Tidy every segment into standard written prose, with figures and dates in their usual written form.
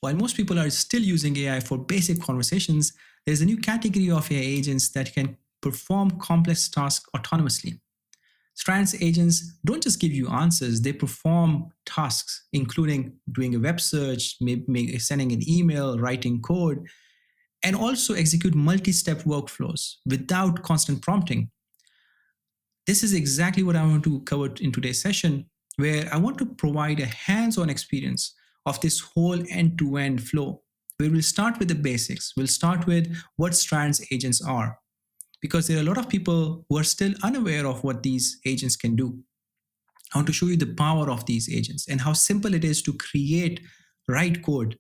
while most people are still using AI for basic conversations, there's a new category of AI agents that can perform complex tasks autonomously. Strands agents don't just give you answers, they perform tasks, including doing a web search, maybe sending an email, writing code, and also execute multi-step workflows without constant prompting. This is exactly what I want to cover in today's session, where I want to provide a hands-on experience of this whole end-to-end flow, where we'll start with the basics. We'll start with what Strands agents are, because there are a lot of people who are still unaware of what these agents can do. I want to show you the power of these agents and how simple it is to create right code.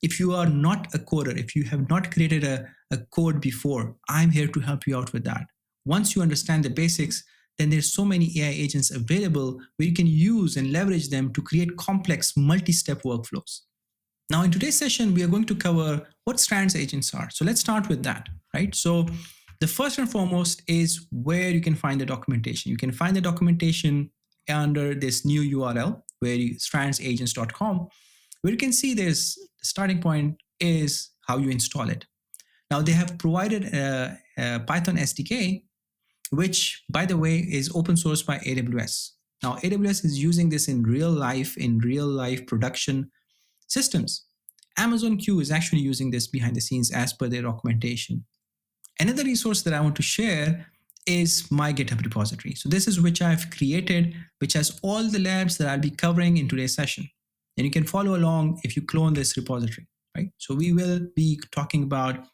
If you are not a coder, if you have not created a code before, I'm here to help you out with that. Once you understand the basics, then there's so many AI agents available where you can use and leverage them to create complex multi-step workflows. Now, in today's session, we are going to cover what Strands agents are. So let's start with that, right? So the first and foremost is where you can find the documentation. You can find the documentation under this new URL, strandsagents.com, where you can see there's the starting point is how you install it. Now, they have provided a Python SDK, which, by the way, is open source by AWS. Now, AWS is using this in real life production systems. Amazon Q is actually using this behind the scenes as per their documentation. Another resource that I want to share is my GitHub repository. So this is which I've created, which has all the labs that I'll be covering in today's session. And you can follow along if you clone this repository, right? So we will be talking about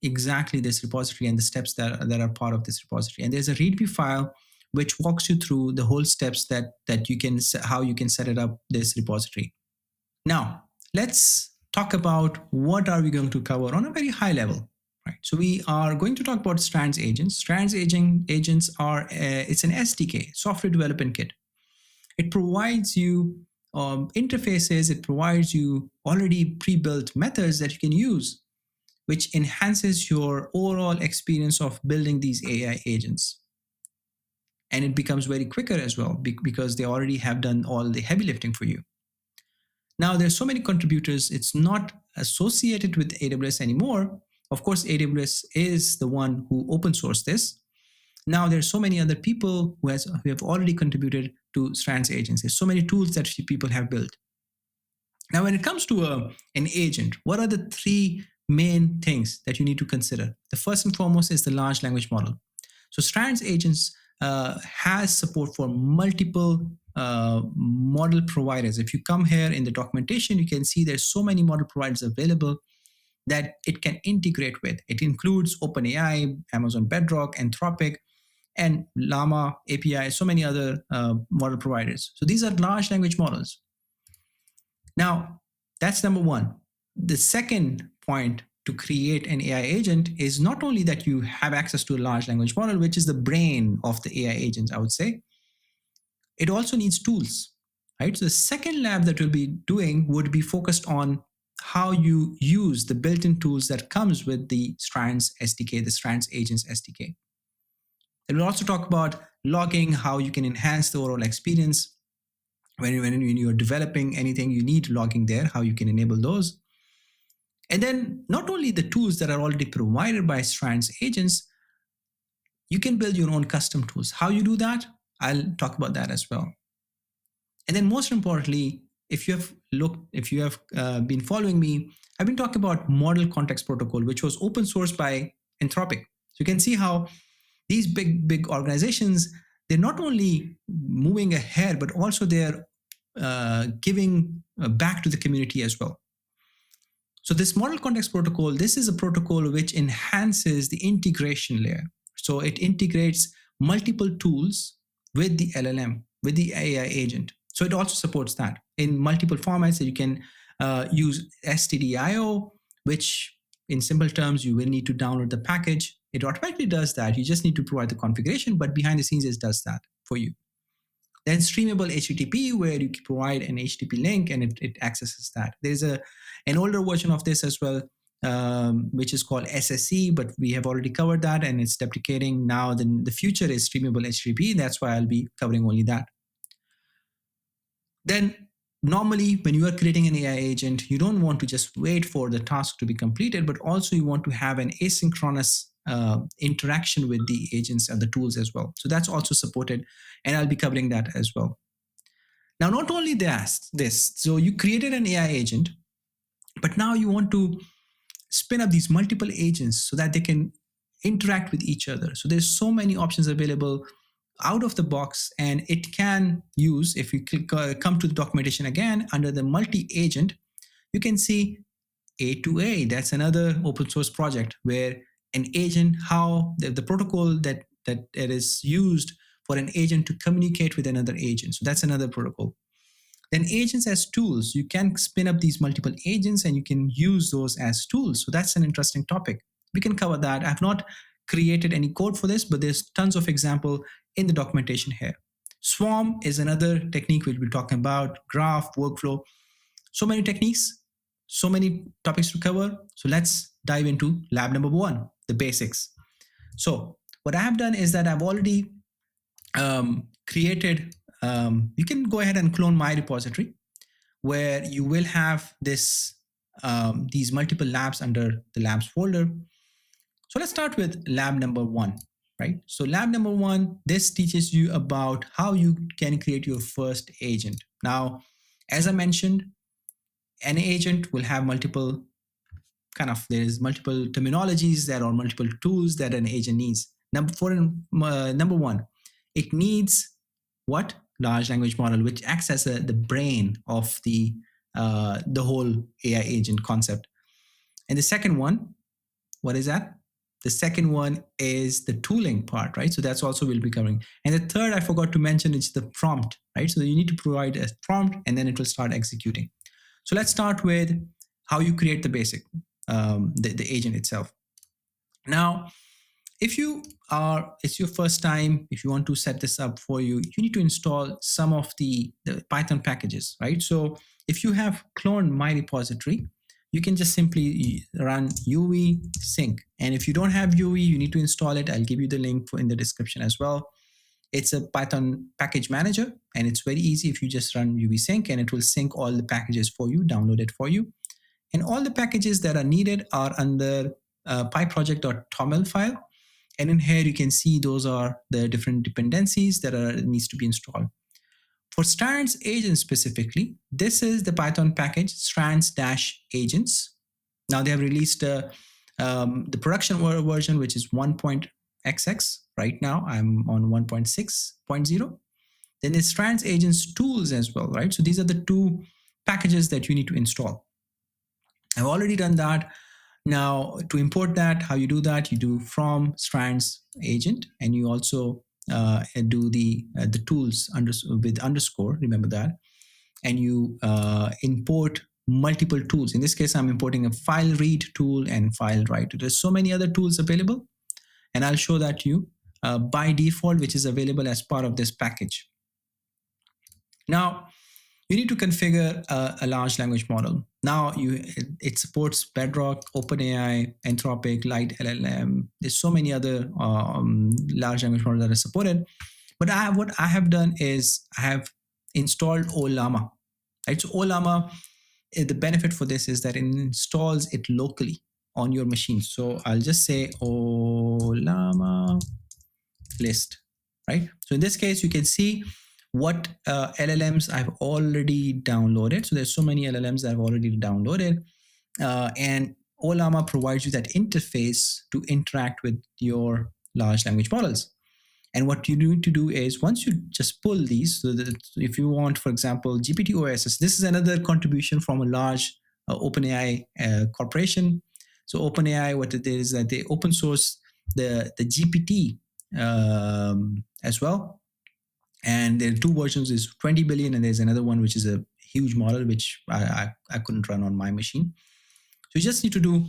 exactly this repository and the steps that are part of this repository. And there's a README file which walks you through the whole steps that you can, how you can set it up, this repository. Now, let's talk about what are we going to cover on a very high level. Right. So we are going to talk about Strands agents. Strands agents are, it's an SDK, software development kit. It provides you interfaces, it provides you already pre-built methods that you can use, which enhances your overall experience of building these AI agents. And it becomes very quicker as well because they already have done all the heavy lifting for you. Now, there's so many contributors, it's not associated with AWS anymore. Of course, AWS is the one who open sourced this. Now, there's so many other people who have already contributed to Strands agents. There's so many tools that people have built. Now, when it comes to an agent, what are the three main things that you need to consider? The first and foremost is the large language model. So Strands agents has support for multiple model providers. If you come here in the documentation, you can see there's so many model providers available that it can integrate with. It includes OpenAI, Amazon Bedrock, Anthropic, and Llama API, so many other model providers. So these are large language models. Now, that's number one. The second point to create an AI agent is not only that you have access to a large language model, which is the brain of the AI agent, I would say, it also needs tools, right? So the second lab that we'll be doing would be focused on how you use the built-in tools that comes with the Strands SDK, the Strands Agents SDK. And we'll also talk about logging, how you can enhance the overall experience. When you're developing anything, you need logging there, how you can enable those. And then not only the tools that are already provided by Strands Agents, you can build your own custom tools. How you do that, I'll talk about that as well. And then most importantly, if you have been following me, I've been talking about Model Context Protocol, which was open sourced by Anthropic. So you can see how these big organizations, they're not only moving ahead, but also they're giving back to the community as well. So this Model Context Protocol, this is a protocol which enhances the integration layer. So it integrates multiple tools with the LLM, with the AI agent. So it also supports that in multiple formats that you can use stdio, which in simple terms, you will need to download the package. It automatically does that. You just need to provide the configuration, but behind the scenes, it does that for you. Then Streamable HTTP, where you can provide an HTTP link and it accesses that. There's an older version of this as well, which is called SSE, but we have already covered that and it's deprecating now. Then the future is Streamable HTTP. That's why I'll be covering only that. Then Normally, when you are creating an AI agent, you don't want to just wait for the task to be completed, but also you want to have an asynchronous interaction with the agents and the tools as well. So that's also supported, and I'll be covering that as well. Now, not only this, so you created an AI agent, but now you want to spin up these multiple agents so that they can interact with each other. So there's so many options available out of the box, and it can use, if you come to the documentation again, under the multi-agent, you can see A2A. That's another open source project where an agent, how the protocol that is used for an agent to communicate with another agent. So that's another protocol. Then agents as tools, you can spin up these multiple agents and you can use those as tools. So that's an interesting topic. We can cover that. I've not created any code for this, but there's tons of example in the documentation here. Swarm is another technique we'll be talking about, graph, workflow. So many techniques, so many topics to cover. So let's dive into lab number 1, the basics. So what I have done is that I've already created, you can go ahead and clone my repository where you will have this these multiple labs under the labs folder. So let's start with lab number 1, right? So lab number 1, this teaches you about how you can create your first agent. Now, as I mentioned, an agent will have multiple there's multiple terminologies that are multiple tools that an agent needs. Number 1, it needs what? Large language model, which acts as the brain of the whole AI agent concept. And the second one, what is that? The second one is the tooling part, right? So that's also we'll be covering. And the third, I forgot to mention, is the prompt, right? So you need to provide a prompt and then it will start executing. So let's start with how you create the basic, the agent itself. Now, if it's your first time, if you want to set this up for you, you need to install some of the Python packages, right? So if you have cloned my repository, you can just simply run uv sync. And if you don't have uv, you need to install it. I'll give you the link in the description as well. It's a Python package manager, and it's very easy. If you just run uv sync, and it will sync all the packages for you, download it for you. And all the packages that are needed are under pyproject.toml file. And in here, you can see those are the different dependencies that needs to be installed. For Strands Agents specifically, this is the Python package, Strands-Agents. Now they have released the production version, which is 1.xx. Right now, I'm on 1.6.0. Then there's Strands Agents tools as well, right? So these are the 2 packages that you need to install. I've already done that. Now, to import that, how you do that, you do from Strands agent, and you also do the tools with underscore, remember that, and you import multiple tools. In this case, I'm importing a file read tool and file write. There's so many other tools available, and I'll show that to you by default, which is available as part of this package. Now, you need to configure a large language model. Now it supports Bedrock, OpenAI, Anthropic, Light LLM. There's so many other large language models that are supported. But what I have done is I have installed Ollama. Right? So Ollama, the benefit for this is that it installs it locally on your machine. So I'll just say Ollama list. Right? So in this case, you can see what LLMs I've already downloaded. So there's so many LLMs that I've already downloaded. And Ollama provides you that interface to interact with your large language models. And what you need to do is once you just pull these, so that if you want, for example, GPT OSS, this is another contribution from a large OpenAI corporation. So OpenAI, what it is that they open source the GPT as well. And there are 2 versions, there's 20 billion and there's another one which is a huge model which I couldn't run on my machine. So you just need to do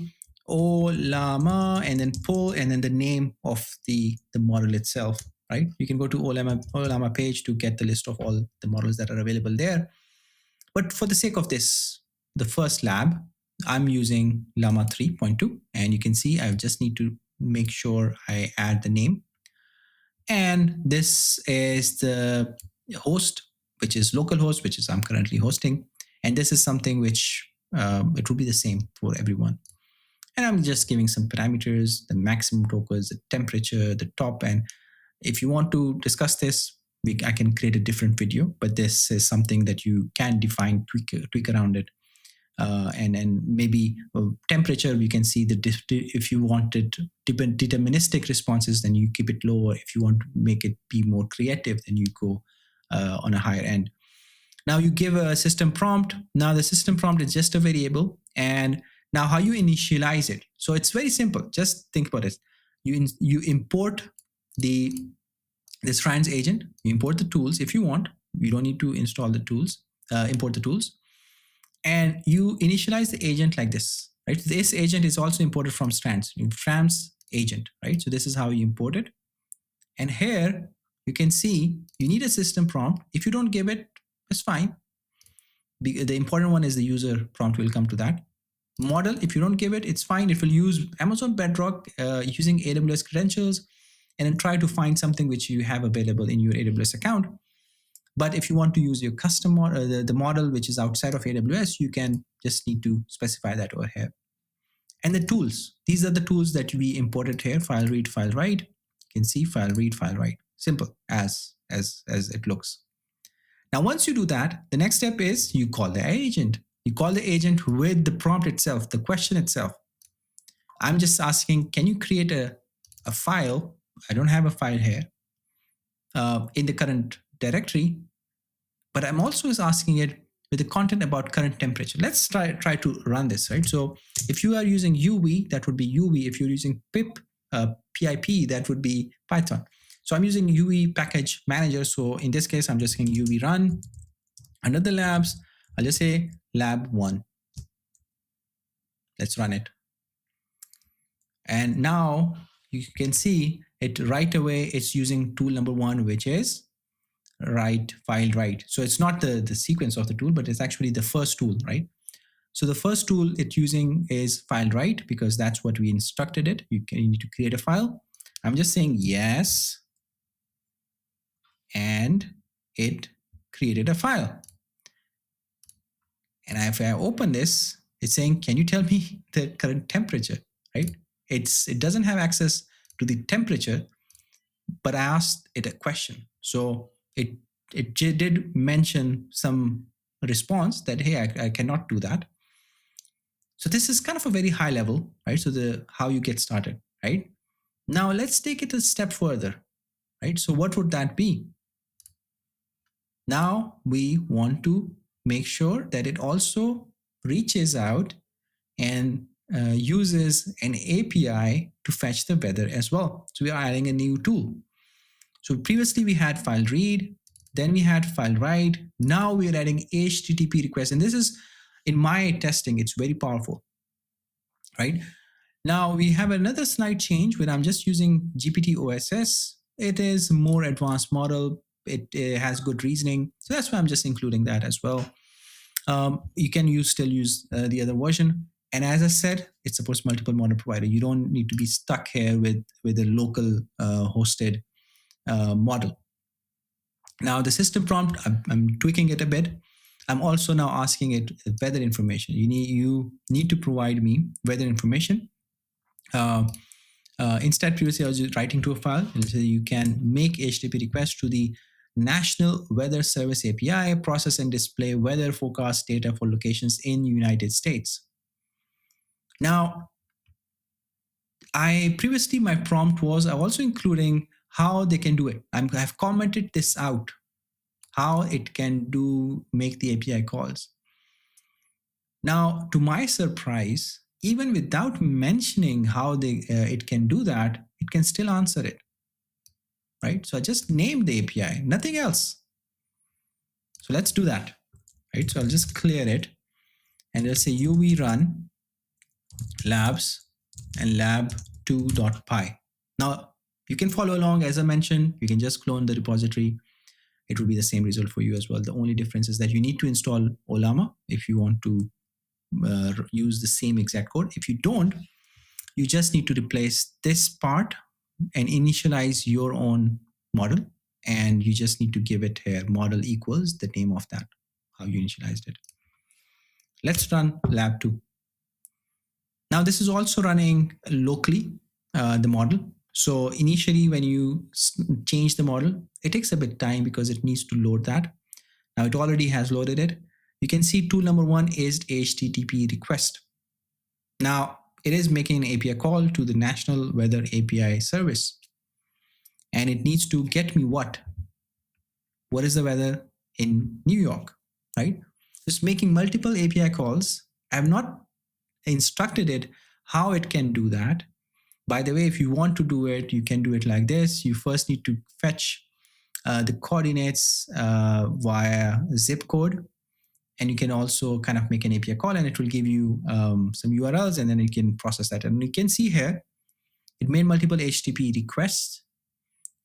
Ollama and then pull and then the name of the model itself, right? You can go to Ollama page to get the list of all the models that are available there. But for the sake of this, the first lab, I'm using Llama 3.2, and you can see I just need to make sure I add the name. And this is the host which is localhost, which is I'm currently hosting. And this is something which it will be the same for everyone. And I'm just giving some parameters, the maximum tokens, the temperature, the top. And if you want to discuss this, I can create a different video, but this is something that you can define, tweak around it. And maybe temperature, we can see if you wanted deterministic responses, then you keep it lower. If you want to make it be more creative, then you go on a higher end. Now you give a system prompt. Now the system prompt is just a variable. And now how you initialize it. So it's very simple. Just think about it. You import the Strands agent. You import the tools if you want. You don't need to install the tools, import the tools. And you initialize the agent like this, right? This agent is also imported from Strands agent, right? So this is how you import it. And here you can see you need a system prompt. If you don't give it, it's fine. The important one is the user prompt. We'll come to that. Model, if you don't give it, it's fine. It will use Amazon Bedrock using AWS credentials and then try to find something which you have available in your AWS account. But if you want to use your custom model, the model which is outside of AWS, you can just need to specify that over here. And the tools, these are the tools that we imported here, file read, file write. You can see file read, file write. Simple as it looks. Now, once you do that, the next step is you call the agent. You call the agent with the prompt itself, the question itself. I'm just asking, can you create a file? I don't have a file here in the current directory, but I'm also asking it with the content about current temperature. Let's try to run this, right? So if you are using UV, that would be UV. If you're using pip, PIP, that would be Python. So I'm using UV package manager. So in this case, I'm just saying UV run. Under the labs, I'll just say lab 1. Let's run it. And now you can see it right away. It's using tool number 1, which is file write. So it's not the sequence of the tool, but it's actually the first tool, right? So the first tool it's using is file write because that's what we instructed it. You need to create a file. I'm just saying yes. And it created a file. And if I open this, it's saying, can you tell me the current temperature, right? It doesn't have access to the temperature, but I asked it a question. So it did mention some response that, hey, I cannot do that. So this is kind of a very high level, right? So how you get started, right? Now let's take it a step further, right? So what would that be? Now we want to make sure that it also reaches out and uses an API to fetch the weather as well. So we are adding a new tool. So previously we had file read, then we had file write. Now we are adding HTTP request. And this is, in my testing, it's very powerful, right? Now we have another slight change where I'm just using GPT OSS. It is more advanced model. It has good reasoning. So that's why I'm just including that as well. You can still use the other version. And as I said, it supports multiple model provider. You don't need to be stuck here with a local hosted model. Now the system prompt, I'm tweaking it a bit. I'm also now asking it weather information. You need to provide me weather information. Instead, previously I was just writing to a file, and so you can make HTTP requests to the National Weather Service API, process and display weather forecast data for locations in United States. Now, previously my prompt was also including how they can do it. I've commented this out, how it can make the API calls. Now, to my surprise, even without mentioning how it can do that, it can still answer it, right? So I just named the API, nothing else. So let's do that, right? So I'll just clear it and let's say UV run labs and lab2.py. Now you can follow along. As I mentioned, you can just clone the repository. It will be the same result for you as well. The only difference is that you need to install Olama if you want to use the same exact code. If you don't, you just need to replace this part and initialize your own model. and you just need to give it here model equals the name of that, how you initialized it. Let's run lab 2. Now this is also running locally, the model. So initially when you change the model, it takes a bit of time because it needs to load that. Now it already has loaded it. You can see tool number 1 is HTTP request. Now it is making an API call to the National Weather API service. And it needs to get me what? What is the weather in New York, right? Just making multiple API calls. I have not instructed it how it can do that. By the way, if you want to do it, you can do it like this. You first need to fetch the coordinates via zip code. And you can also kind of make an API call and it will give you some URLs and then you can process that. And you can see here, it made multiple HTTP requests.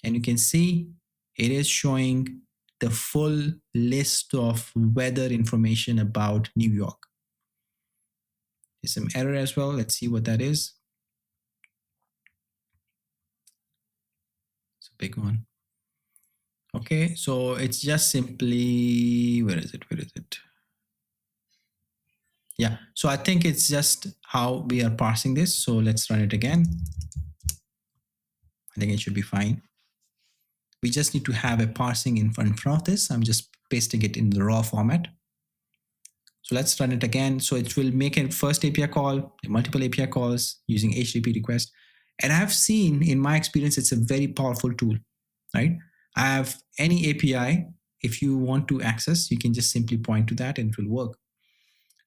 And you can see it is showing the full list of weather information about New York. There's some error as well. Let's see what that is. It's a big one. Okay, so it's just simply, where is it? Yeah, so I think it's just how we are parsing this. So let's run it again. I think it should be fine. We just need to have a parsing in front of this. I'm just pasting it in the raw format. So let's run it again. So it will make a first API call, multiple API calls using HTTP request. And I've seen in my experience, it's a very powerful tool, right? I have any API. If you want to access, you can just simply point to that and it will work.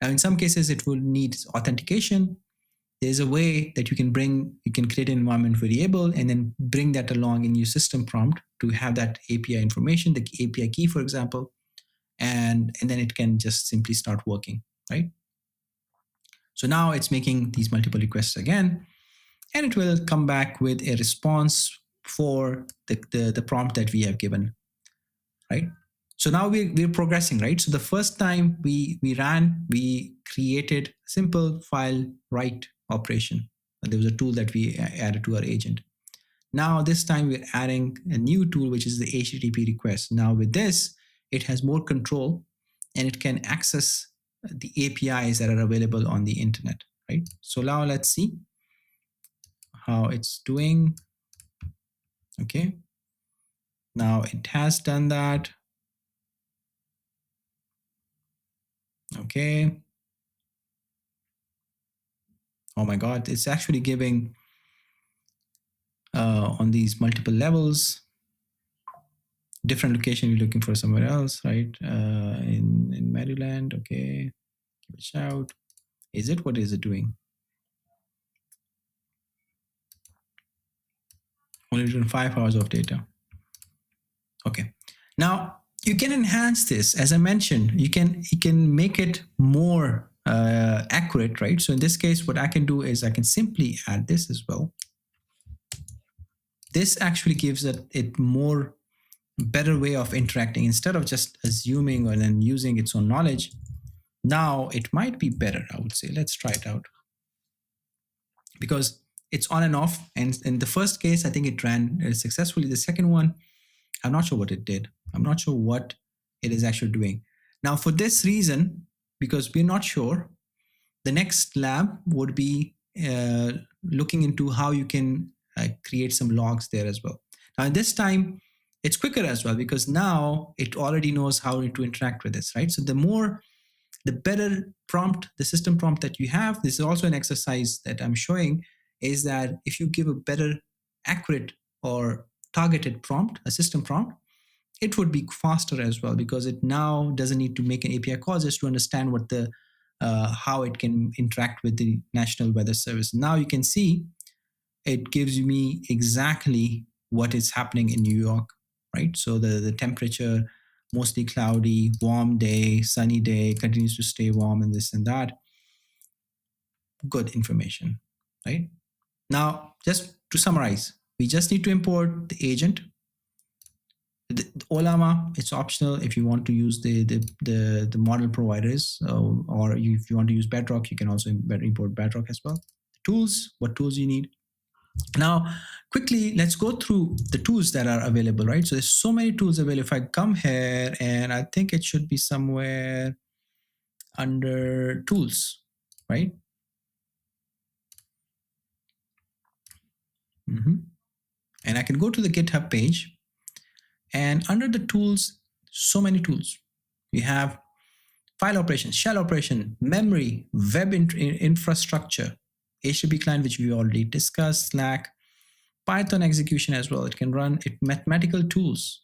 Now, in some cases, it will need authentication. There's a way that you can create an environment variable and then bring that along in your system prompt to have that API information, the API key, for example, and then it can just simply start working, right? So now it's making these multiple requests again, and it will come back with a response for the prompt that we have given, right? So now we're progressing, right? So the first time we created simple file write operation. There was a tool that we added to our agent. Now this time we're adding a new tool, which is the HTTP request. Now with this, it has more control and it can access the APIs that are available on the internet, right? So now let's see how it's doing. Okay. Now it has done that. Okay. Oh my God, it's actually giving on these multiple levels, different location, you're looking for somewhere else, right? In Maryland, okay. Give a shout. Is it? What is it doing? Only written 5 hours of data. Okay. Now you can enhance this. As I mentioned, you can make it more accurate, right? So in this case, what I can do is I can simply add this as well. This actually gives it more better way of interacting instead of just assuming or then using its own knowledge. Now it might be better, I would say. Let's try it out. Because it's on and off. And in the first case, I think it ran successfully. The second one, I'm not sure what it did. I'm not sure what it is actually doing. Now, for this reason, because we're not sure, the next lab would be looking into how you can create some logs there as well. Now, this time, it's quicker as well because now it already knows how to interact with this, right? So the better prompt, the system prompt that you have, this is also an exercise that I'm showing, is that if you give a better, accurate or targeted prompt, a system prompt, it would be faster as well because it now doesn't need to make an API call just to understand what how it can interact with the National Weather Service. Now you can see it gives me exactly what is happening in New York, right? So the temperature, mostly cloudy, warm day, sunny day, continues to stay warm and this and that. Good information, right? Now, just to summarize, we just need to import the agent. The Olama, it's optional if you want to use the model providers, or if you want to use Bedrock, you can also import Bedrock as well. Tools, what tools you need. Now, quickly, let's go through the tools that are available, right? So there's so many tools available. If I come here, and I think it should be somewhere under tools, right? And I can go to the GitHub page, and under the tools, so many tools. We have file operation, shell operation, memory, web infrastructure, HTTP client, which we already discussed, Slack, Python execution as well. It can run it, mathematical tools,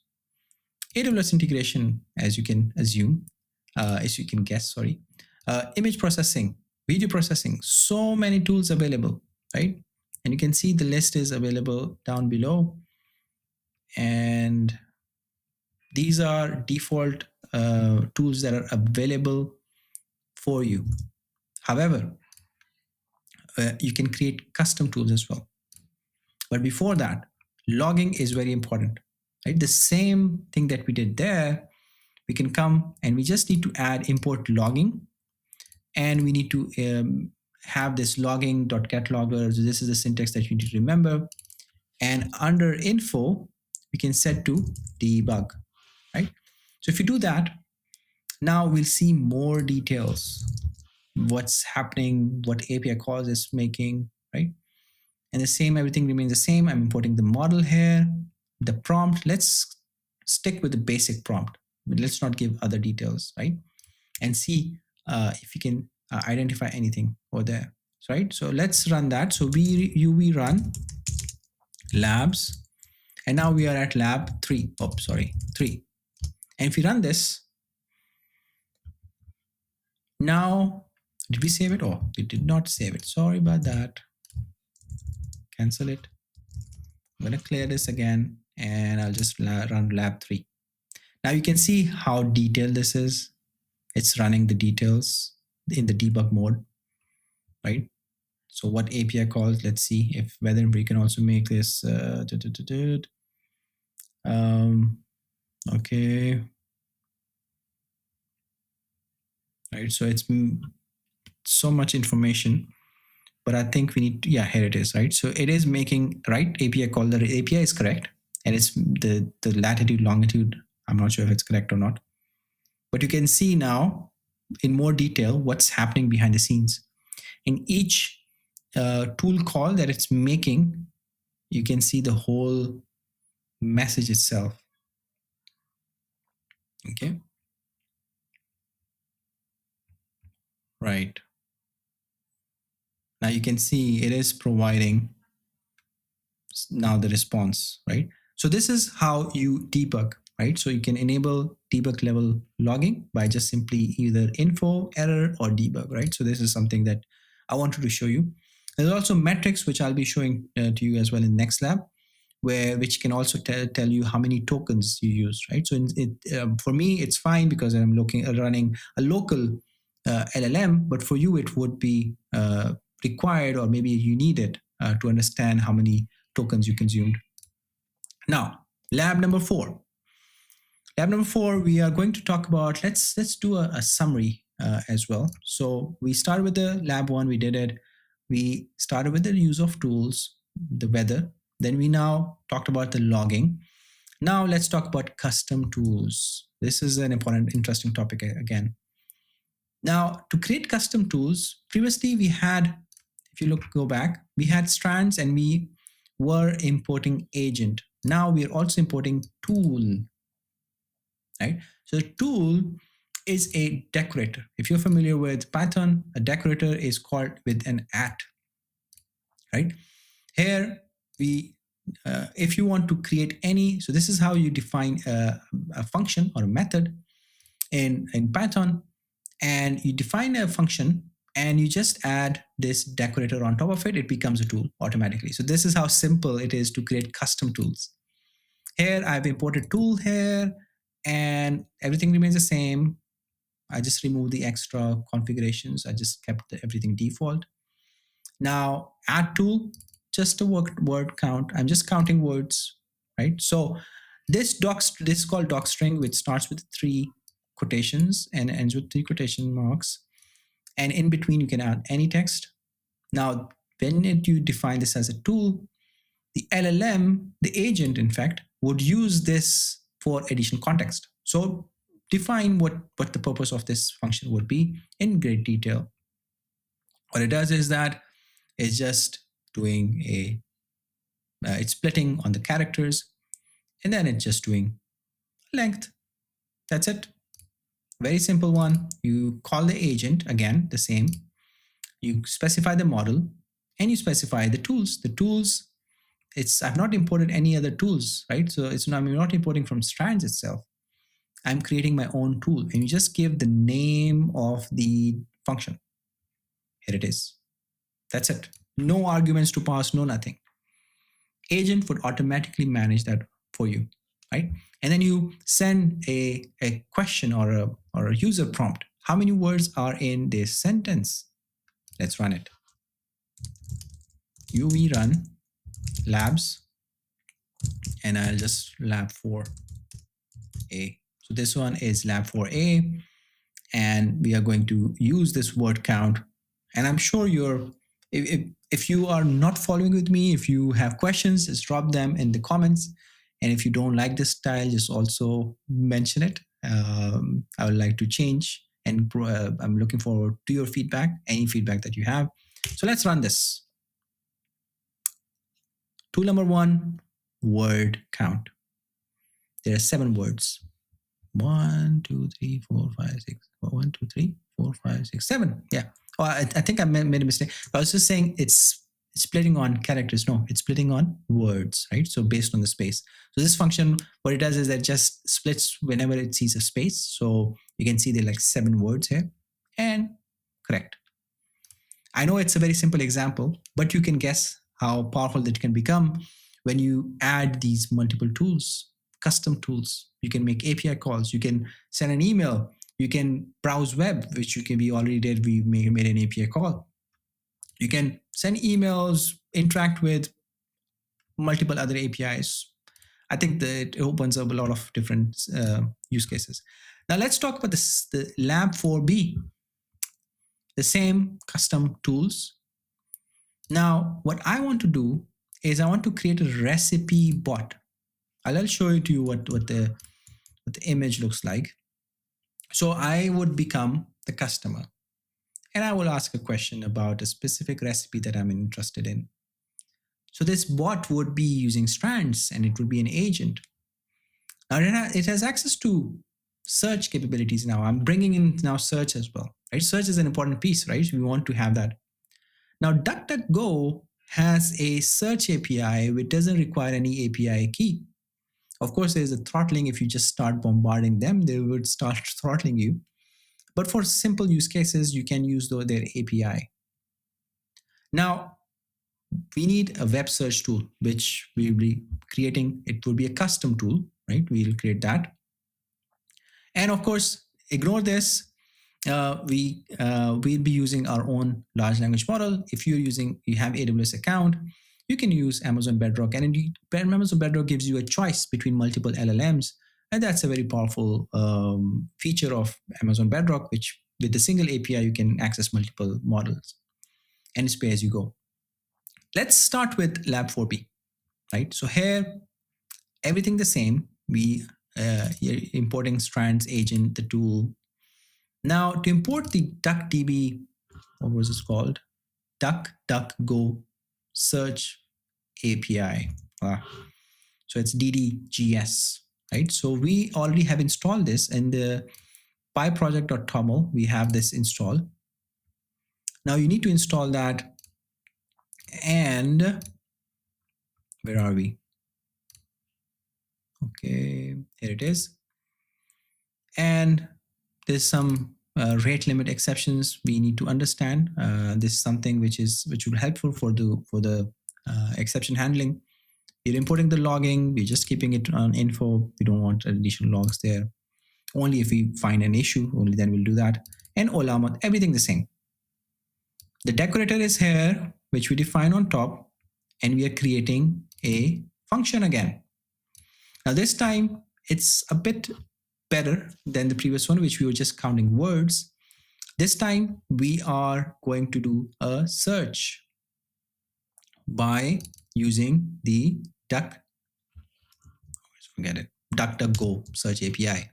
AWS integration, as you can assume, as you can guess, sorry, image processing, video processing, so many tools available, right? And you can see the list is available down below. And these are default tools that are available for you. However, you can create custom tools as well. But before that, logging is very important, right? The same thing that we did there, we can come and we just need to add import logging, and we need to have this logging.getLogger. So this is the syntax that you need to remember. And under info, we can set to debug, right? So if you do that, now we'll see more details, what's happening, what API calls is making, right? And the same, everything remains the same. I'm importing the model here, the prompt. Let's stick with the basic prompt. Let's not give other details, right? And see if you can identify anything over there, right? So let's run that. So we run labs, and now we are at lab 3. Oh, sorry, 3. And if we run this, now, did we save it? Oh, we did not save it. Sorry about that. Cancel it. I'm going to clear this again, and I'll just run lab 3. Now you can see how detailed this is. It's running the details in the debug mode, right? So what API calls, let's see if whether we can also make this. Okay. Right, so it's so much information, but I think we need to, yeah, here it is, right? So it is making, right, API call, the API is correct, and it's the latitude, longitude, I'm not sure if it's correct or not. But you can see now in more detail what's happening behind the scenes. In each tool call that it's making, you can see the whole message itself. Okay. Right. Now you can see it is providing now the response, right? So this is how you debug, right? So you can enable debug level logging by just simply either info, error, or debug, right? So this is something that I wanted to show you. There's also metrics, which I'll be showing to you as well in next lab, which can also tell you how many tokens you use, right? So for me, it's fine because I'm running a local LLM, but for you, it would be required, or maybe you need it to understand how many tokens you consumed. Now, lab number 4. Lab number 4, we are going to talk about, let's do a summary as well. So we started with the lab 1, we did it. We started with the use of tools, the weather. Then we now talked about the logging. Now let's talk about custom tools. This is an important, interesting topic again. Now, to create custom tools, previously we had, if you go back, we had Strands and we were importing agent. Now we are also importing tool, right? So the tool is a decorator. If you're familiar with Python, a decorator is called with an @ right? Here we, if you want to create any, so this is how you define a function or a method in Python, and you define a function and you just add this decorator on top of it, it becomes a tool automatically. So this is how simple it is to create custom tools. Here I've imported tool here, and everything remains the same. I just removed the extra configurations. I just kept everything default. Now add tool, just a word count. I'm just counting words, right? So this is called docstring, which starts with 3 quotations and ends with 3 quotation marks. And in between, you can add any text. Now, when you define this as a tool, the LLM, the agent, in fact, would use this for additional context. So define what the purpose of this function would be in great detail. What it does is that it's just doing it's splitting on the characters, and then it's just doing length. That's it. Very simple one. You call the agent, again, the same. You specify the model, and you specify the tools. The tools, I've not imported any other tools, right? So I'm not importing from Strands itself. I'm creating my own tool, and you just give the name of the function. Here it is. That's it. No arguments to pass, no nothing. Agent would automatically manage that for you, right? And then you send a question or a user prompt. How many words are in this sentence? Let's run it. UV run labs, and I'll just lab 4A. So this one is lab 4A, and we are going to use this word count. And I'm sure if you are not following with me, if you have questions, just drop them in the comments. And if you don't like this style, just also mention it. I would like to change, and I'm looking forward to your feedback, any feedback that you have. So let's run this. Tool number 1, word count. There are 7 words. 1, 2, 3, 4, 5, 6. 1, 2, 3, 4, 5, 6, 7. Yeah. Oh, I think I made a mistake. I was just saying it's splitting on characters. No, it's splitting on words, right? So based on the space. So this function, what it does is that it just splits whenever it sees a space. So you can see there are like 7 words here, and correct. I know it's a very simple example, but you can guess how powerful that can become when you add these multiple tools, custom tools. You can make API calls. You can send an email. You can browse web, which we already did. We made an API call. You can send emails, interact with multiple other APIs. I think that it opens up a lot of different use cases. Now let's talk about the Lab 4B, the same custom tools. Now, what I want to do is I want to create a recipe bot. I'll show you to you what the image looks like. So I would become the customer, and I will ask a question about a specific recipe that I'm interested in. So this bot would be using Strands, and it would be an agent. Now it has access to search capabilities now. I'm bringing in now search as well, right? Search is an important piece, right? We want to have that. Now DuckDuckGo has a search API which doesn't require any API key. Of course, there's a throttling. If you just start bombarding them, they would start throttling you. But for simple use cases, you can use their API. Now, we need a web search tool, which we'll be creating. It will be a custom tool, right? We'll create that. And of course, ignore this. We'll be using our own large language model. If you have AWS account, you can use Amazon Bedrock, and Amazon Bedrock gives you a choice between multiple LLMs, and that's a very powerful feature of Amazon Bedrock, which with a single API you can access multiple models, and it's pay as you go. Let's start with Lab 4B, right? So here, everything the same. We are importing Strands agent, the tool. Now to import the DuckDB, what was this called? DuckDuckGo search API. So it's DDGS, right? So we already have installed this in the pyproject.toml. We have this installed. Now you need to install that. And where are we? Okay, here it is. And there's some rate limit exceptions we need to understand. This is something which will be helpful for the exception handling. We're importing the logging. We're just keeping it on info. We don't want additional logs there. Only if we find an issue, only then we'll do that. And OLAMA, everything the same. The decorator is here, which we define on top, and we are creating a function again. Now this time it's a bit better than the previous one, which we were just counting words. This time we are going to do a search by using the DuckDuckGo search API.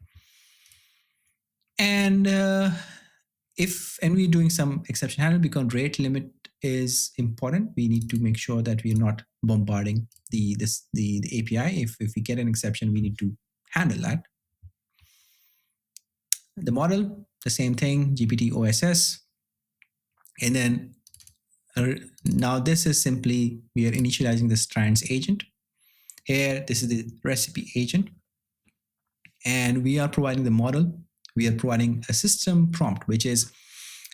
And we're doing some exception handling because rate limit is important. We need to make sure that we're not bombarding the API. If we get an exception, we need to handle that. The model, the same thing, GPT OSS. And then now this is simply, we are initializing the Strands agent. Here, this is the recipe agent. And we are providing the model. We are providing a system prompt, which is,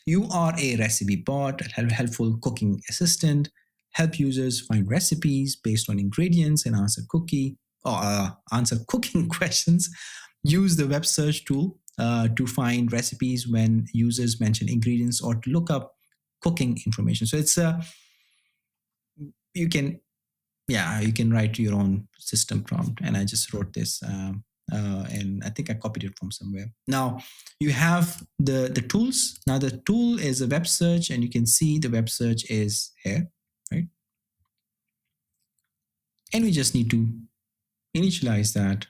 you are a recipe bot, a helpful cooking assistant, help users find recipes based on ingredients and answer cooking questions. Use the web search tool to find recipes when users mention ingredients or to look up cooking information. So it's you can write your own system prompt, and I just wrote this and I think I copied it from somewhere. Now you have the tools. Now the tool is a web search, and you can see the web search is here, right? And we just need to initialize that,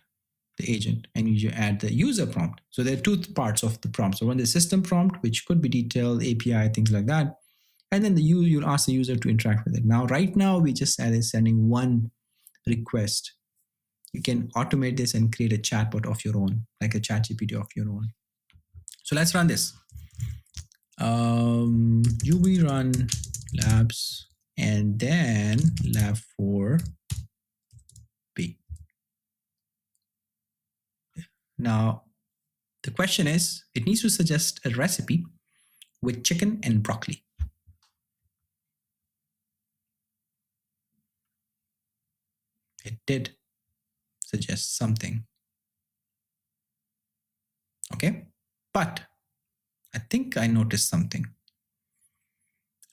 the agent, and you add the user prompt. So there are two parts of the prompt. So one is system prompt, which could be detailed API, things like that. And then you'll ask the user to interact with it. Now, right now, we just added sending one request. You can automate this and create a chatbot of your own, like a ChatGPT of your own. So let's run this. UV run labs and then lab 4B. Now, the question is, it needs to suggest a recipe with chicken and broccoli. It did suggest something. Okay, but I think I noticed something.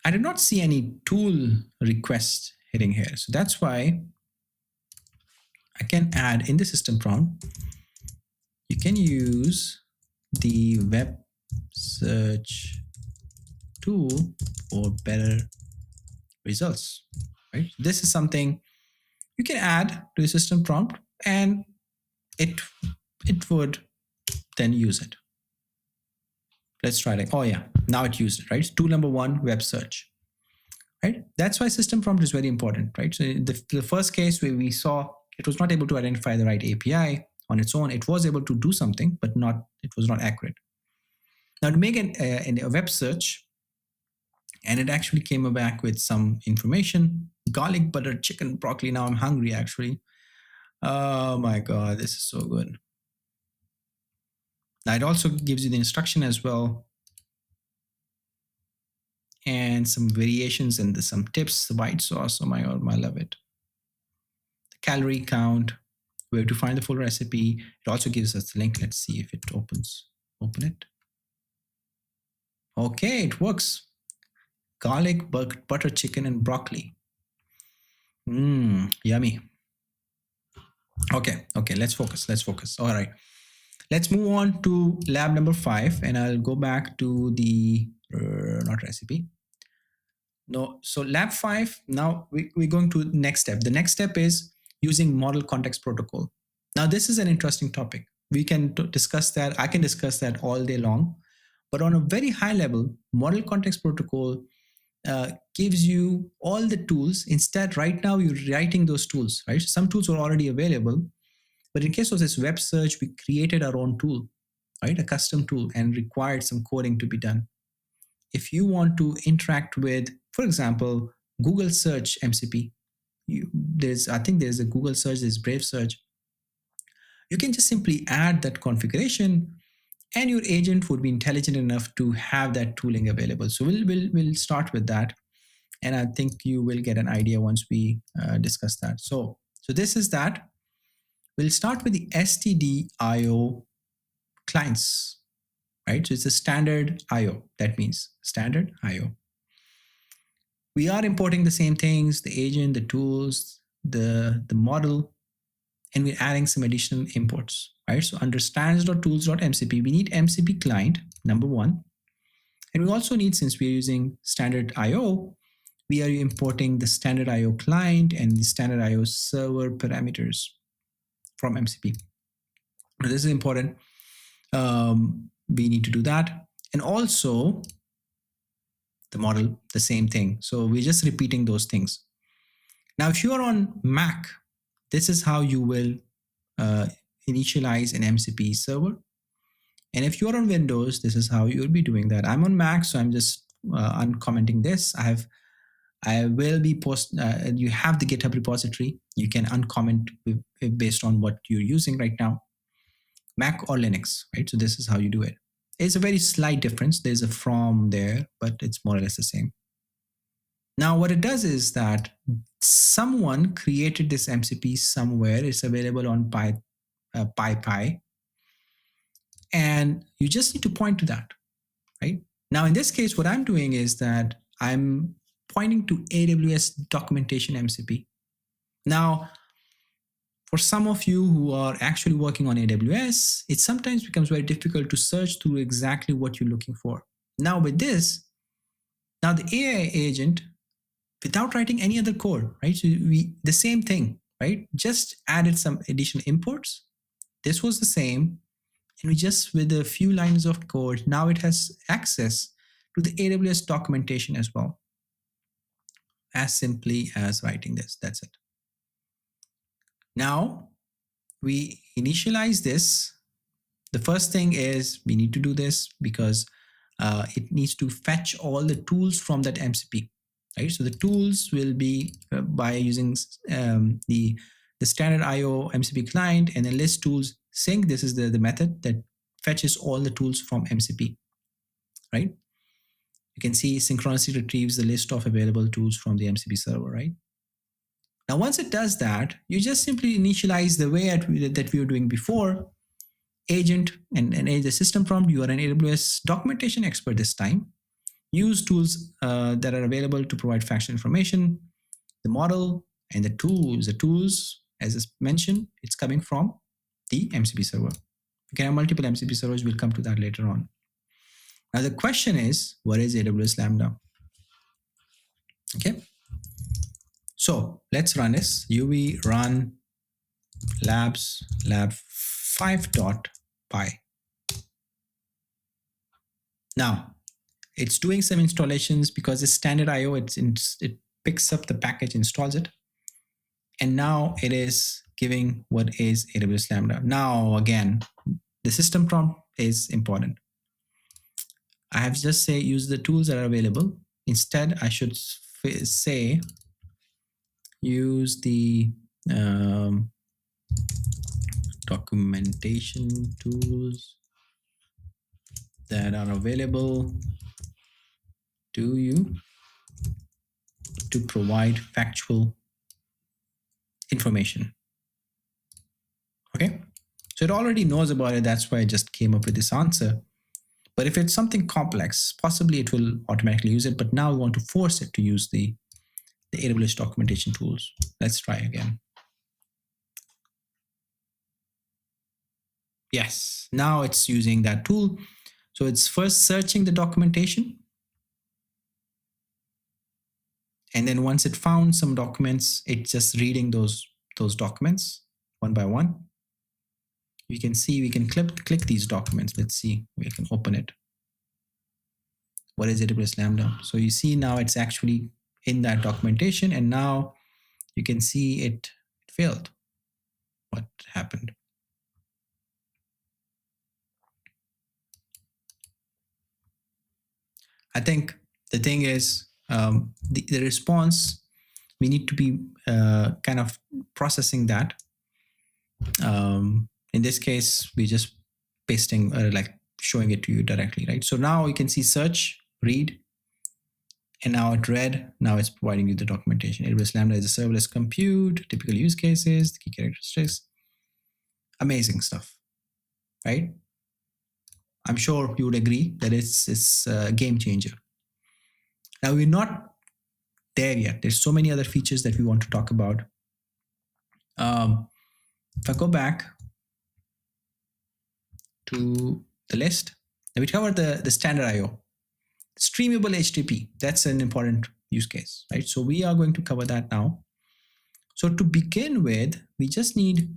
I did not see any tool request hitting here. So that's why I can add in the system prompt, you can use the web search tool for better results, right? This is something you can add to the system prompt, and it would then use it. Let's try it. Oh yeah, now it used it, right? Tool number 1, web search, right? That's why system prompt is very important, right? So the first case where we saw it was not able to identify the right API on its own, it was able to do something, but it was not accurate. Now to make a web search, and it actually came back with some information, garlic butter chicken broccoli. Now I'm hungry actually. Oh my God, this is so good. Now it also gives you the instruction as well, and some variations and some tips. The white sauce, oh my God, I love it. The calorie count, where to find the full recipe. It also gives us the link. Let's see if it opens. Open it. Okay, it works. Garlic, butter chicken, and broccoli. Yummy. Okay, let's focus. All right. Let's move on to lab number 5, and I'll go back to the, not recipe. No, so lab 5, now we're going to the next step. The next step is using model context protocol. Now, this is an interesting topic. We can discuss that. I can discuss that all day long. But on a very high level, model context protocol gives you all the tools. Instead, right now, you're writing those tools, right? Some tools are already available. But in case of this web search, we created our own tool, right? A custom tool, and required some coding to be done. If you want to interact with, for example, Google search MCP, I think there's a Google search, there's Brave search. You can just simply add that configuration, and your agent would be intelligent enough to have that tooling available. So we'll start with that, and I think you will get an idea once we discuss that. So this is that. We'll start with the std.io clients, right? So it's a standard IO. That means standard IO. We are importing the same things, the agent, the tools, the model, and we're adding some additional imports, right? So under stands.tools.mcp, we need MCP client, number 1. And we also need, since we're using standard IO, we are importing the standard IO client and the standard IO server parameters from MCP. Now, this is important. We need to do that. And also the model, the same thing. So we're just repeating those things. Now, if you are on Mac, this is how you will initialize an MCP server. And if you're on Windows, this is how you'll be doing that. I'm on Mac, so I'm just uncommenting this. I will be you have the GitHub repository. You can uncomment based on what you're using right now, Mac or Linux, right? So this is how you do it. It's a very slight difference. There's a from there, but it's more or less the same. Now, what it does is that someone created this MCP somewhere. It's available on PyPy. And you just need to point to that, right? Now, in this case, what I'm doing is that I'm pointing to AWS documentation MCP. Now, for some of you who are actually working on AWS, it sometimes becomes very difficult to search through exactly what you're looking for. Now, with this, now the AI agent, without writing any other code, right? So the same thing, right? Just added some additional imports. This was the same. And we just, with a few lines of code, now it has access to the AWS documentation as well. As simply as writing this, that's it. Now we initialize this. The first thing is we need to do this because it needs to fetch all the tools from that MCP, right? So the tools will be by using the standard IO MCP client and then list tools sync. This is the method that fetches all the tools from MCP, right? You can see synchronously retrieves the list of available tools from the MCP server, right? Now, once it does that, you just simply initialize the way that we were doing before. Agent and the system prompt, you are an AWS documentation expert this time. Use tools that are available to provide factual information, the model, and the tools. The tools, as is mentioned, it's coming from the MCP server. You can have multiple MCP servers. We'll come to that later on. Now, the question is, what is AWS Lambda? Okay. So let's run this. UV run labs lab5.py. Now, it's doing some installations because it's standard IO. It picks up the package, installs it. And now it is giving what is AWS Lambda. Now, again, the system prompt is important. I have just say use the tools that are available. Instead, I should say use the documentation tools that are available to you to provide factual information. Okay, so it already knows about it. That's why I just came up with this answer. But if it's something complex, possibly it will automatically use it. But now we want to force it to use the AWS documentation tools. Let's try again. Yes, now it's using that tool. So it's first searching the documentation. And then once it found some documents, it's just reading those documents one by one. You can see we can click these documents. Let's see, we can open it. What is AWS Lambda? So you see now it's actually in that documentation, and now you can see it failed. What happened? I think the thing is the response, we need to be kind of processing that. In this case, we just pasting like showing it to you directly, right? So now you can see search, read, and now it read. Now it's providing you the documentation. AWS Lambda is a serverless compute, typical use cases, the key characteristics. Amazing stuff, right? I'm sure you would agree that it's a game changer. Now we're not there yet. There's so many other features that we want to talk about. If I go back to the list, we covered the standard IO. Streamable HTTP, that's an important use case, right? So we are going to cover that now. So to begin with, we just need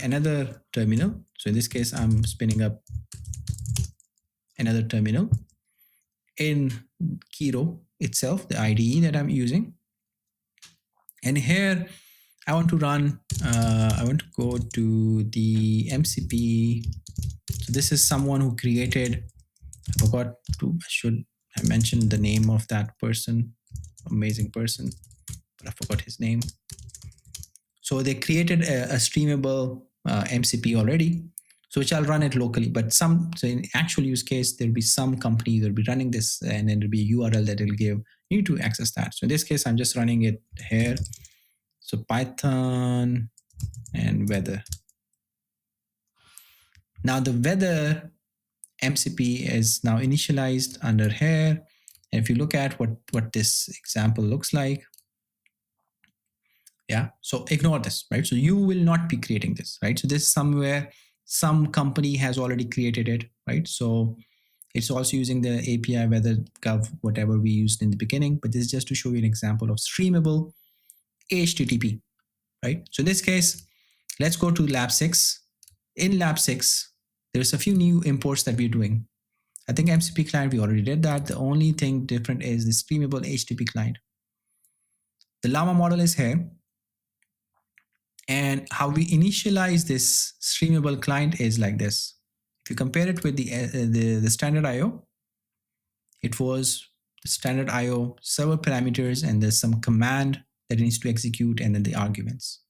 another terminal. So in this case, I'm spinning up another terminal in Kiro itself, the IDE that I'm using. And here I want to run, I want to go to the MCP. So this is someone who created, I forgot to, I mentioned the name of that person, amazing person, but I forgot his name. So they created a streamable MCP already, so which I'll run it locally. But so in actual use case, there'll be some company that'll be running this, and then there'll be a URL that it'll give you to access that. So in this case, I'm just running it here. So Python and weather. Now the weather MCP is now initialized under here. And if you look at what this example looks like, yeah, so ignore this, right? So you will not be creating this, right? So this somewhere, some company has already created it, right? So it's also using the API weather gov, whatever we used in the beginning, but this is just to show you an example of streamable HTTP, right? So in this case, let's go to lab 6. In lab 6, there's a few new imports that we're doing. I think MCP client, we already did that. The only thing different is the streamable HTTP client. The Llama model is here. And how we initialize this streamable client is like this. If you compare it with the standard IO, it was the standard IO server parameters, and there's some command that it needs to execute, and then the arguments.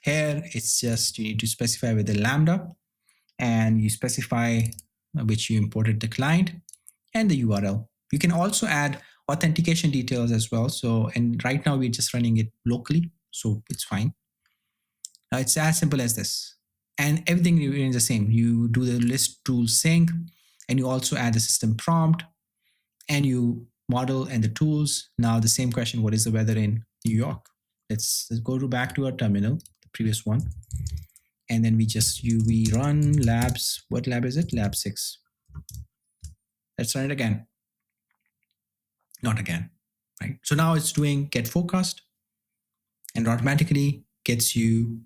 Here, it's just you need to specify with the Lambda, and you specify which you imported the client and the URL. You can also add authentication details as well. So, and right now we're just running it locally, so it's fine. Now it's as simple as this, and everything remains the same. You do the list tool sync, and you also add the system prompt, and you model and the tools. Now the same question: what is the weather in New York? Let's go back to our terminal, the previous one, and then we run labs. What lab is it? Lab 6. Let's run it again. Not again, right? So now it's doing get forecast, and automatically gets you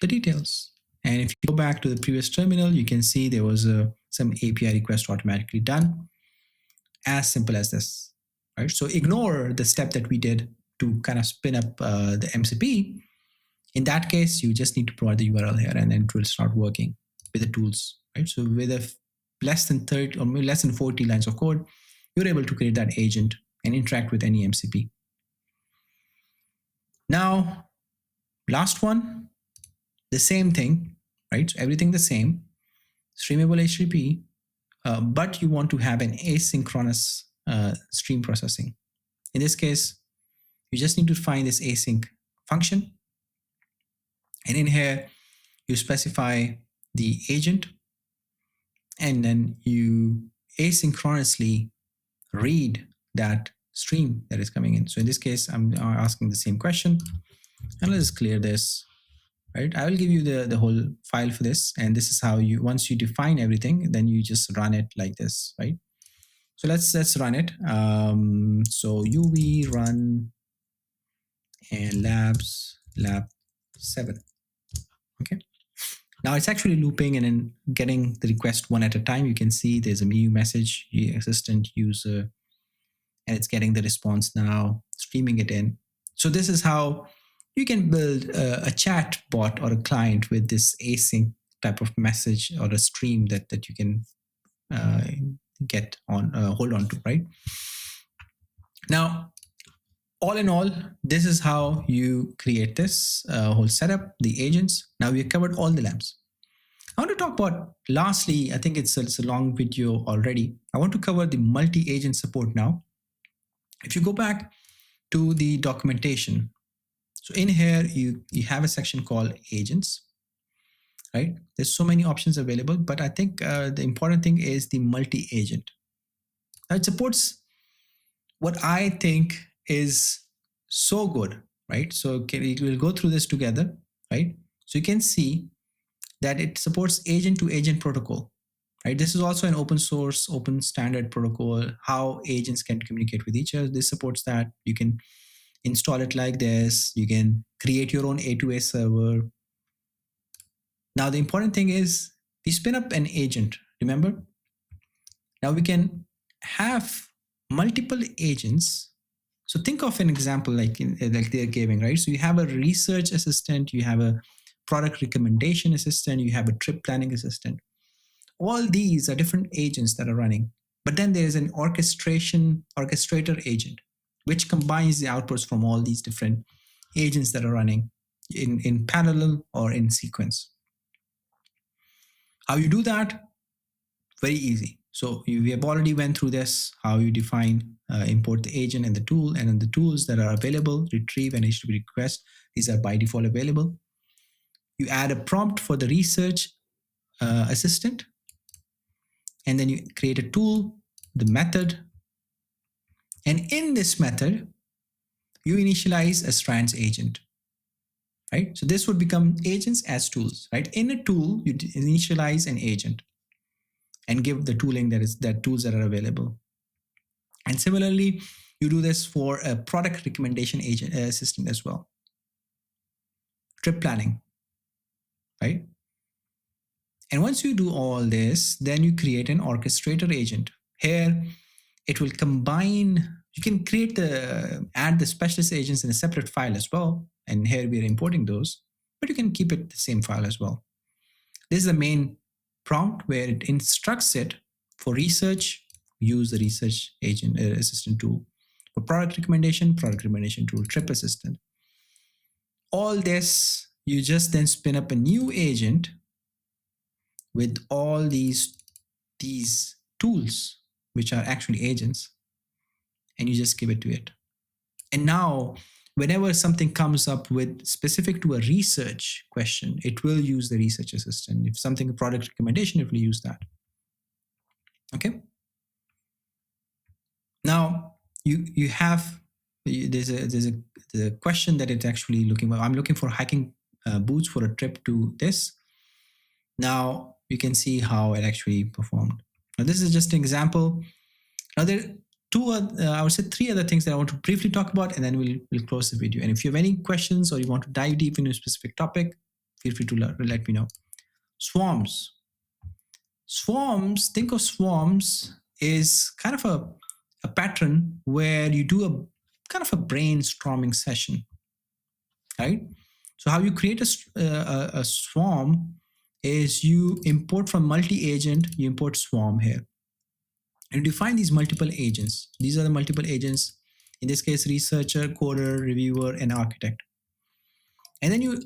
the details. And if you go back to the previous terminal, you can see there was some API request automatically done. As simple as this, right? So ignore the step that we did to kind of spin up the MCP. In that case, you just need to provide the URL here, and then it will start working with the tools, right? So with less than 30 or less than 40 lines of code, you're able to create that agent and interact with any MCP. Now, last one, the same thing, right? So everything the same, streamable HTTP, but you want to have an asynchronous stream processing. In this case, you just need to find this async function. And in here, you specify the agent, and then you asynchronously read that stream that is coming in. So in this case, I'm asking the same question, and let's clear this. Right, I will give you the whole file for this, and this is how you, once you define everything, then you just run it like this, right? So let's run it. So UV run and lab 7. Okay. Now it's actually looping and then getting the request one at a time. You can see there's a new message, assistant user, and it's getting the response now, streaming it in. So this is how you can build a chat bot or a client with this async type of message or a stream that you can get on, hold on to, right? Now, all in all, this is how you create this whole setup, the agents. Now we have covered all the labs. I want to talk about, lastly, I think it's a long video already. I want to cover the multi-agent support now. If you go back to the documentation, so in here, you have a section called agents, right? There's so many options available, but I think the important thing is the multi-agent. Now it supports what I think is so good, right? So we'll go through this together, right? So you can see that it supports agent-to-agent protocol, right? This is also an open source, open standard protocol, how agents can communicate with each other. This supports that. You can install it like this. You can create your own A2A server. Now, the important thing is we spin up an agent, remember? Now we can have multiple agents. So think of an example like they're giving, right? So you have a research assistant, you have a product recommendation assistant, you have a trip planning assistant. All these are different agents that are running. But then there's an orchestrator agent, which combines the outputs from all these different agents that are running in parallel or in sequence. How you do that? Very easy. So we have already went through this, how you define, import the agent and the tool, and then the tools that are available, retrieve and HTTP request. These are by default available. You add a prompt for the research assistant, and then you create a tool, the method. And in this method, you initialize a Strands agent, right? So this would become agents as tools, right? In a tool, you initialize an agent and give the tooling that tools that are available. And similarly, you do this for a product recommendation agent assistant as well. Trip planning, right? And once you do all this, then you create an orchestrator agent. Here, it will combine, you can create add the specialist agents in a separate file as well. And here we are importing those, but you can keep it the same file as well. This is the main prompt where it instructs it for research, use the research agent assistant tool. For product recommendation tool, trip assistant. All this, you just then spin up a new agent with all these tools, which are actually agents, and you just give it to it. And now, whenever something comes up with specific to a research question, it will use the research assistant. If something a product recommendation, it will use that. Okay. Now you have there's a question that it's actually looking for. I'm looking for hiking boots for a trip to this. Now you can see how it actually performed. Now this is just an example. Now there are I would say three other things that I want to briefly talk about, and then we'll close the video. And if you have any questions or you want to dive deep into a specific topic, feel free to let me know. Swarms. Think of swarms is kind of a pattern where you do a kind of a brainstorming session, right? So how you create a swarm is you import from multi-agent, you import swarm here. And you define these multiple agents. These are the multiple agents. In this case, researcher, coder, reviewer, and architect. And then you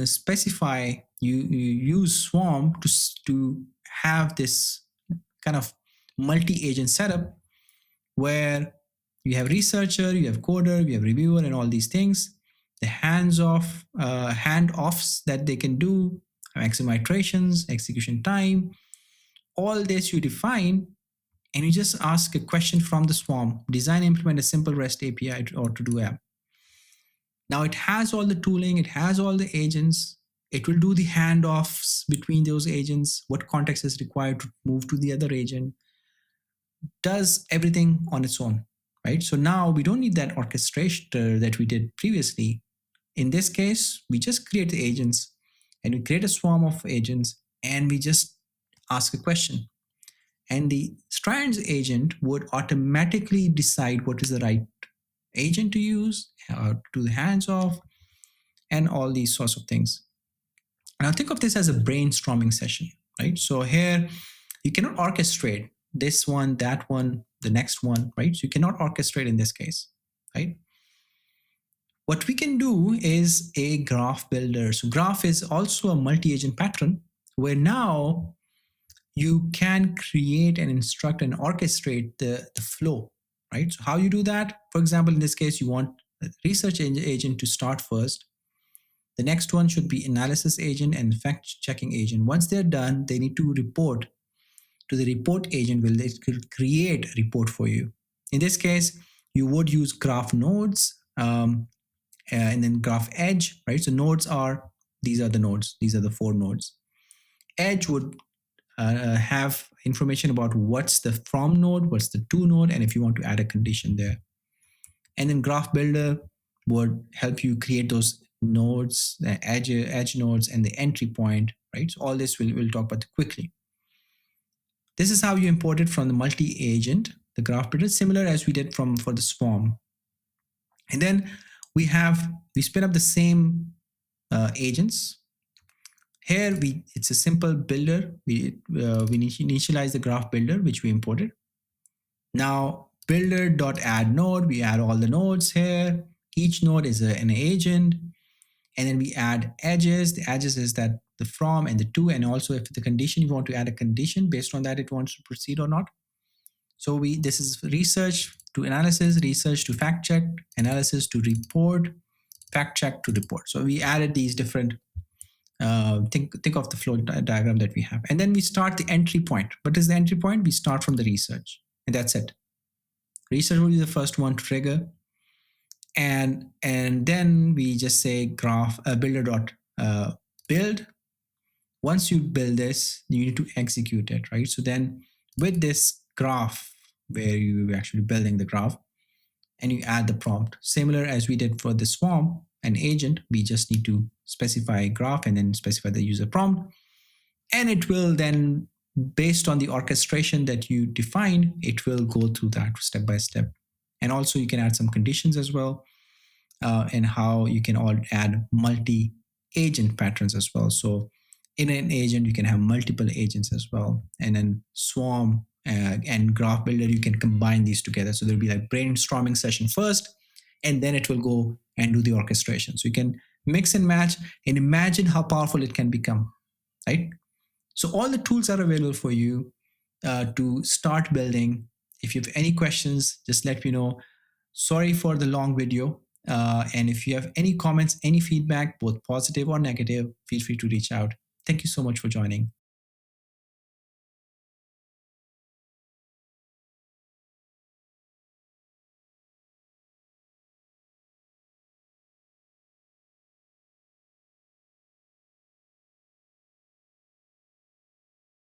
specify, you use swarm to have this kind of multi-agent setup where you have researcher, you have coder, you have reviewer, and all these things. The handoffs that they can do, maximum iterations, execution time, all this you define, and you just ask a question from the swarm. Design and implement a simple REST API or to-do app. Now it has all the tooling, it has all the agents, it will do the handoffs between those agents, what context is required to move to the other agent, does everything on its own, right? So now we don't need that orchestrator that we did previously. In this case, we just create the agents and we create a swarm of agents and we just ask a question. And the Strands agent would automatically decide what is the right agent to use, to do the hands-off, and all these sorts of things. Now think of this as a brainstorming session, right? So here, you cannot orchestrate this one, that one, the next one, right? So you cannot orchestrate in this case, right? What we can do is a graph builder. So graph is also a multi-agent pattern where now you can create and instruct and orchestrate the flow, right? So how you do that? For example, in this case, you want the research agent to start first. The next one should be analysis agent and fact-checking agent. Once they're done, they need to report to the report agent. Will they create a report for you? In this case, you would use graph nodes and then graph edge, right? So nodes are, these are the nodes. These are the 4 nodes. Edge would have information about what's the from node, what's the to node, and if you want to add a condition there. And then Graph Builder would help you create those nodes, the edge nodes, and the entry point, right? So all this we'll talk about quickly. This is how you import it from the multi-agent, the Graph Builder, similar as we did for the Swarm. And then we spin up the same agents. Here it's a simple builder. We initialize the Graph Builder, which we imported. Now builder.add node, we add all the nodes here. Each node is an agent, and then we add edges. The edges is that the from and the to, and also if the condition, you want to add a condition based on that it wants to proceed or not. So this is research to analysis, research to fact check, analysis to report, fact check to report. So we added these different, think of the flow diagram that we have. And then we start the entry point. What is the entry point? We start from the research, and that's it. Research will be the first one to trigger. And then we just say graph builder.build. Once you build this, you need to execute it, right? So then with this graph, where you're actually building the graph, and you add the prompt, similar as we did for the Swarm and agent, we just need to specify graph and then specify the user prompt. And it will then, based on the orchestration that you define, it will go through that step by step. And also you can add some conditions as well, and how you can all add multi-agent patterns as well. So in an agent, you can have multiple agents as well. And then Swarm and Graph Builder, you can combine these together. So there'll be like brainstorming session first, and then it will go and do the orchestration. So you can mix and match and imagine how powerful it can become, right? So all the tools are available for you to start building. If you have any questions, just let me know. Sorry for the long video. And if you have any comments, any feedback, both positive or negative, feel free to reach out. Thank you so much for joining.